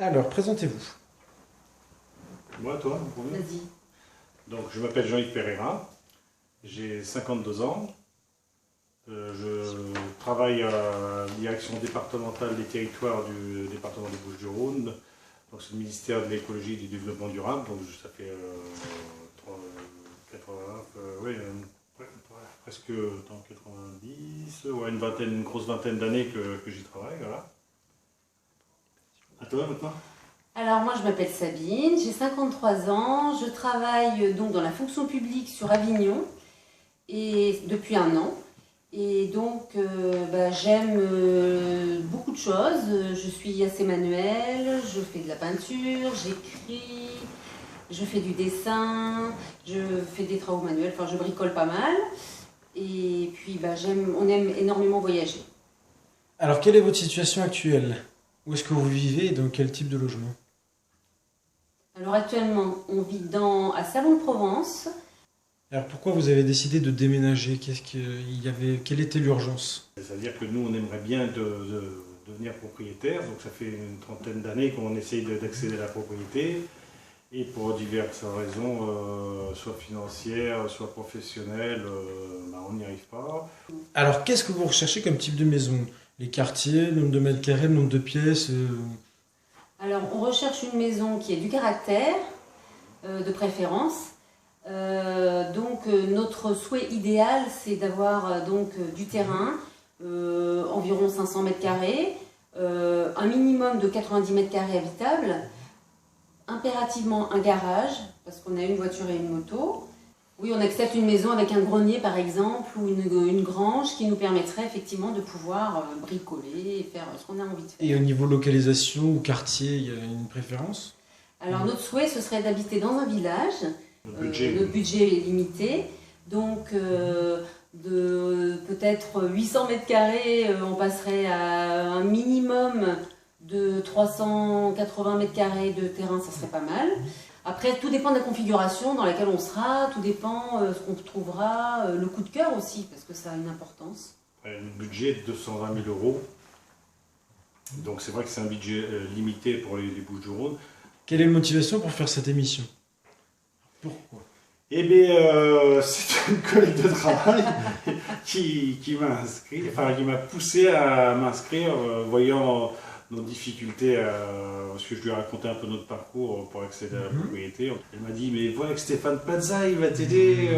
Alors, présentez-vous. Moi, toi, en premier. Vas-y. Donc, je m'appelle Jean-Yves Pereira, j'ai 52 ans. Je travaille à la direction départementale des territoires du département des Bouches-du-Rhône. Donc, c'est le ministère de l'écologie et du développement durable. Donc, ça fait presque 90, une grosse vingtaine d'années que j'y travaille. Voilà. À toi maintenant? Alors moi je m'appelle Sabine, j'ai 53 ans, je travaille donc dans la fonction publique sur Avignon et depuis un an. Et donc j'aime beaucoup de choses, je suis assez manuelle, je fais de la peinture, j'écris, je fais du dessin, je fais des travaux manuels, enfin je bricole pas mal. Et puis on aime énormément voyager. Alors, quelle est votre situation actuelle? Où est-ce que vous vivez et dans quel type de logement? Alors actuellement on vit à Salon-de-Provence. Alors, pourquoi vous avez décidé de déménager? Quelle était l'urgence? C'est-à-dire que nous, on aimerait bien devenir propriétaire. Donc, ça fait une trentaine d'années qu'on essaye d'accéder à la propriété. Et pour diverses raisons, soit financières, soit professionnelles, on n'y arrive pas. Alors, qu'est-ce que vous recherchez comme type de maison? Les quartiers, le nombre de mètres carrés, le nombre de pièces Alors, on recherche une maison qui ait du caractère, de préférence. Notre souhait idéal, c'est d'avoir du terrain, environ 500 mètres carrés, un minimum de 90 mètres carrés habitables, impérativement un garage, parce qu'on a une voiture et une moto. Oui, on accepte une maison avec un grenier par exemple, ou une grange qui nous permettrait effectivement de pouvoir bricoler et faire ce qu'on a envie de faire. Et au niveau localisation ou quartier, il y a une préférence? Alors notre souhait, ce serait d'habiter dans un village. Notre budget est limité, donc de peut-être 800 mètres carrés, on passerait à un minimum de 380 mètres carrés de terrain, ça serait pas mal. Après, tout dépend de la configuration dans laquelle on sera, tout dépend ce qu'on trouvera, le coup de cœur aussi, parce que ça a une importance. Le budget est de 220 000 euros, donc c'est vrai que c'est un budget limité pour les Bouches-du-Rhône. Quelle est la motivation pour faire cette émission? Pourquoi? Eh bien, c'est une collègue de travail qui m'a inscrit, enfin qui m'a poussé à m'inscrire, voyant nos difficultés, parce que je lui ai raconté un peu notre parcours pour accéder à la propriété. Elle m'a dit, mais voilà que Stéphane Plaza, il va t'aider.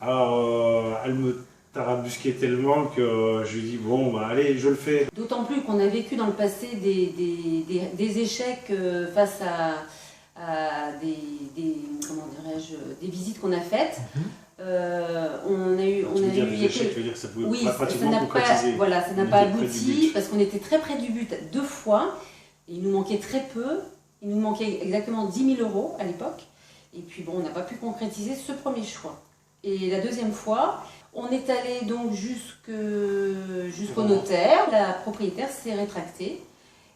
Alors, elle me tarabusquait tellement que je lui ai dit, bon, allez, je le fais. D'autant plus qu'on a vécu dans le passé des échecs face à des visites qu'on a faites. On a eu des échecs, tu veux dire que ça pouvait oui, pas pratiquement concrétiser. Voilà, ça n'a pas abouti parce qu'on était très près du but 2 fois. Et il nous manquait très peu. Il nous manquait exactement 10 000 euros à l'époque. Et puis bon, on n'a pas pu concrétiser ce premier choix. Et la deuxième fois, on est allé donc jusqu'au notaire. La propriétaire s'est rétractée.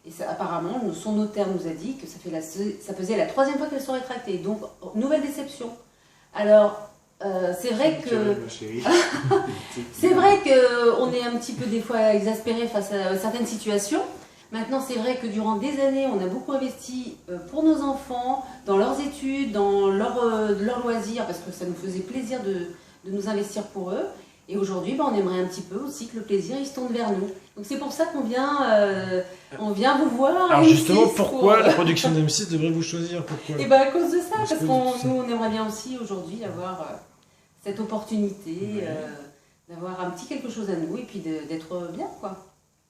Et ça, apparemment, son notaire nous a dit que ça faisait la 3e fois qu'elle se rétractait. Donc, nouvelle déception. Alors, c'est vrai que c'est vrai qu'on est un petit peu des fois exaspéré face à certaines situations. Maintenant, c'est vrai que durant des années, on a beaucoup investi pour nos enfants, dans leurs études, dans leurs loisirs, parce que ça nous faisait plaisir de nous investir pour eux. Et aujourd'hui, on aimerait un petit peu aussi que le plaisir il se tourne vers nous. Donc c'est pour ça qu'on vient vous voir. Alors justement, pourquoi la production d'M6 devrait vous choisir? Pourquoi? Et à cause de ça, parce qu'on nous on aimerait bien aussi aujourd'hui avoir cette opportunité, d'avoir un petit quelque chose à nous et puis d'être bien, quoi.